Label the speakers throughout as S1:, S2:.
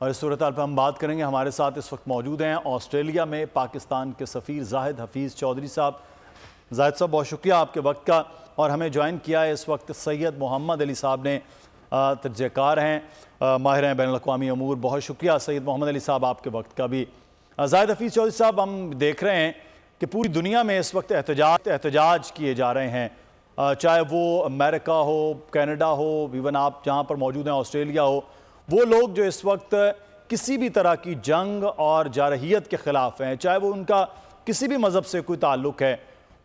S1: اور اس صورتحال پر ہم بات کریں گے. ہمارے ساتھ اس وقت موجود ہیں آسٹریلیا میں پاکستان کے سفیر زاہد حفیظ چودھری صاحب. زاہد صاحب بہت شکریہ آپ کے وقت کا, اور ہمیں جوائن کیا ہے اس وقت سید محمد علی صاحب نے, تجزیہ کار ہیں, ماہر ہیں بین الاقوامی امور. بہت شکریہ سید محمد علی صاحب آپ کے وقت کا بھی. زاہد حفیظ چودھری صاحب, ہم دیکھ رہے ہیں کہ پوری دنیا میں اس وقت احتجاج کیے جا رہے ہیں, چاہے وہ امریکہ ہو, کینیڈا ہو, ایون آپ جہاں پر موجود ہیں آسٹریلیا ہو. وہ لوگ جو اس وقت کسی بھی طرح کی جنگ اور جارحیت کے خلاف ہیں, چاہے وہ ان کا کسی بھی مذہب سے کوئی تعلق ہے,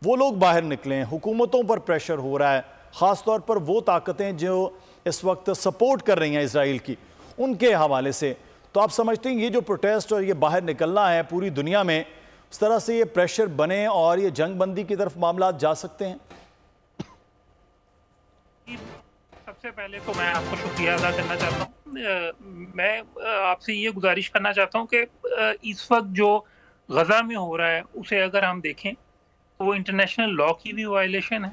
S1: وہ لوگ باہر نکلیں. حکومتوں پر پریشر ہو رہا ہے, خاص طور پر وہ طاقتیں جو اس وقت سپورٹ کر رہی ہیں اسرائیل کی, ان کے حوالے سے. تو آپ سمجھتے ہیں یہ جو پروٹیسٹ اور یہ باہر نکلنا ہے پوری دنیا میں, اس طرح سے یہ پریشر بنے اور یہ جنگ بندی کی طرف معاملات جا سکتے ہیں؟
S2: سب سے پہلے تو میں آپ کو شکریہ ادا کرنا چاہتا ہوں. میں آپ سے یہ گزارش کرنا چاہتا ہوں کہ اس وقت جو غزہ میں ہو رہا ہے اسے اگر ہم دیکھیں تو وہ انٹرنیشنل لا کی بھی وائلیشن ہے,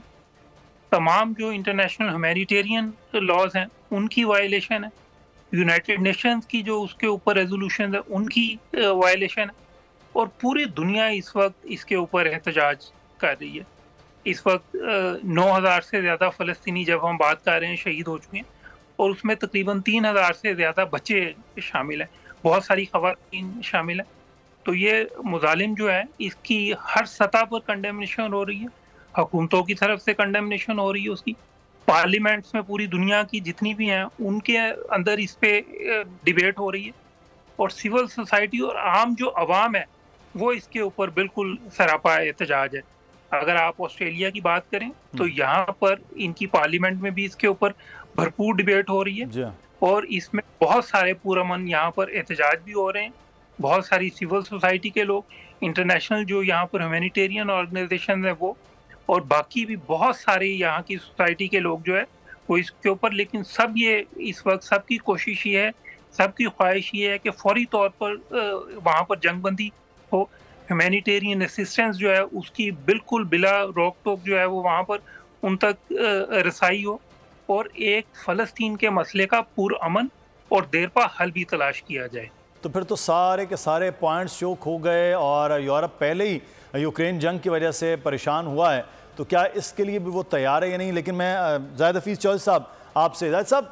S2: تمام جو انٹرنیشنل ہیومینیٹیرین لاز ہیں ان کی وائلیشن ہے, یونائٹڈ نیشنز کی جو اس کے اوپر ریزولوشنز ہیں ان کی وائلیشن ہے, اور پوری دنیا اس وقت اس کے اوپر احتجاج کر رہی ہے. اس وقت 9,000 سے زیادہ فلسطینی, جب ہم بات کر رہے ہیں, شہید ہو چکے ہیں, اور اس میں تقریباً 3,000 سے زیادہ بچے شامل ہیں, بہت ساری خواتین شامل ہیں. تو یہ مظالم جو ہے اس کی ہر سطح پر کنڈیمنیشن ہو رہی ہے, حکومتوں کی طرف سے کنڈیمنیشن ہو رہی ہے, اس کی پارلیمنٹس میں پوری دنیا کی جتنی بھی ہیں ان کے اندر اس پہ ڈیبیٹ ہو رہی ہے, اور سول سوسائٹی اور عام جو عوام ہے وہ اس کے اوپر بالکل سراپا احتجاج ہے. اگر آپ آسٹریلیا کی بات کریں تو یہاں پر ان کی پارلیمنٹ میں بھی اس کے اوپر بھرپور ڈیبیٹ ہو رہی ہے, اور اس میں بہت سارے پرامن یہاں پر احتجاج بھی ہو رہے ہیں. بہت ساری سول سوسائٹی کے لوگ, انٹرنیشنل جو یہاں پر ہیومینیٹیرین آرگنائزیشن ہیں وہ, اور باقی بھی بہت سارے یہاں کی سوسائٹی کے لوگ جو ہے وہ اس کے اوپر. لیکن سب یہ اس وقت سب کی کوشش یہ ہے, سب کی خواہش یہ ہے کہ فوری طور پر وہاں پر جنگ بندی ہو, ہیومینیٹیرین اسسٹنس جو ہے اس کی بالکل بلا روک ٹوک جو ہے وہ وہاں پر ان تک رسائی ہو, اور ایک فلسطین کے مسئلے کا پرامن اور دیرپا حل بھی تلاش کیا جائے.
S1: تو پھر تو سارے کے سارے پوائنٹس چوک ہو گئے, اور یورپ پہلے ہی یوکرین جنگ کی وجہ سے پریشان ہوا ہے, تو کیا اس کے لیے بھی وہ تیار ہے یا نہیں؟ لیکن میں زاہد حفیظ چودھری صاحب آپ سے, زاہد صاحب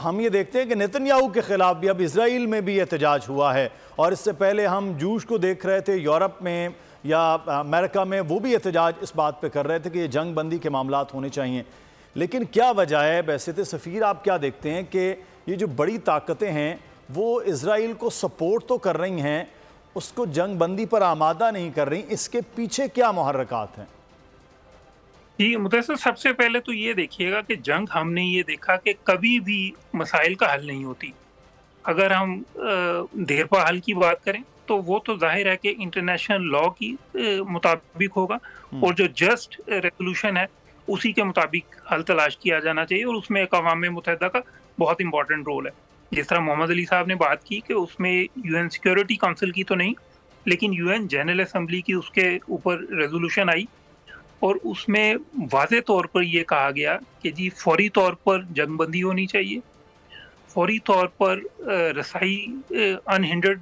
S1: ہم یہ دیکھتے ہیں کہ نیتن یاہو کے خلاف بھی اب اسرائیل میں بھی احتجاج ہوا ہے, اور اس سے پہلے ہم جوش کو دیکھ رہے تھے یورپ میں یا امریکہ میں, وہ بھی احتجاج اس بات پہ کر رہے تھے کہ یہ جنگ بندی کے معاملات ہونے چاہیے. لیکن کیا وجہ ہے بحیثیت سفیر, آپ کیا دیکھتے ہیں کہ یہ جو بڑی طاقتیں ہیں وہ اسرائیل کو سپورٹ تو کر رہی ہیں, اس کو جنگ بندی پر آمادہ نہیں کر رہی, اس کے پیچھے کیا محرکات ہیں؟
S2: جی مدثر, سب سے پہلے تو یہ دیکھیے گا کہ جنگ ہم نے یہ دیکھا کہ کبھی بھی مسائل کا حل نہیں ہوتی. اگر ہم دیرپا حل کی بات کریں تو وہ تو ظاہر ہے کہ انٹرنیشنل لا کی مطابق ہوگا, اور جو جسٹ ریزولوشن ہے اسی کے مطابق حل تلاش کیا جانا چاہیے, اور اس میں اقوام متحدہ کا بہت امپورٹنٹ رول ہے. جس طرح محمد علی صاحب نے بات کی کہ اس میں یو این سیکیورٹی کونسل کی تو نہیں, لیکن یو این جنرل اسمبلی کی اس کے اوپر ریزولوشن آئی, اور اس میں واضح طور پر یہ کہا گیا کہ جی فوری طور پر جنگ بندی ہونی چاہیے, فوری طور پر رسائی انہنڈرڈ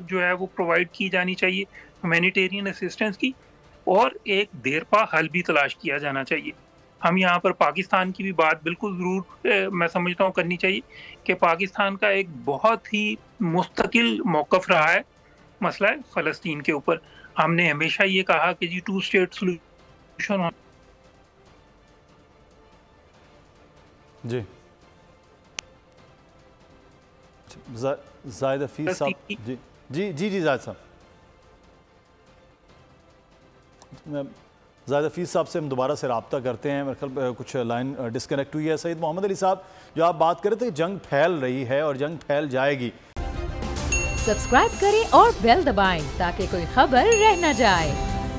S2: جو ہے وہ پرووائڈ کی جانی چاہیے ہیومینیٹیرین اسسٹنس کی, اور ایک دیرپا حل بھی تلاش کیا جانا چاہیے. ہم یہاں پر پاکستان کی بھی بات بالکل ضرور میں سمجھتا ہوں کرنی چاہیے کہ پاکستان کا ایک بہت ہی مستقل موقف رہا ہے مسئلہ فلسطین کے اوپر. ہم نے ہمیشہ یہ کہا کہ جی 2 اسٹیٹ سولوشن ہو.
S1: جی زاہد حفیظ صاحب, جی زاہد صاحب, زاہد حفیظ صاحب سے ہم دوبارہ سے رابطہ کرتے ہیں. میرے خیال کچھ لائن ڈسکنیکٹ ہوئی ہے. سید محمد علی صاحب, جو آپ بات کر رہے تھے جنگ پھیل رہی ہے اور جنگ پھیل جائے گی,
S3: سبسکرائب کریں اور بیل دبائیں تاکہ کوئی خبر رہ نہ جائے.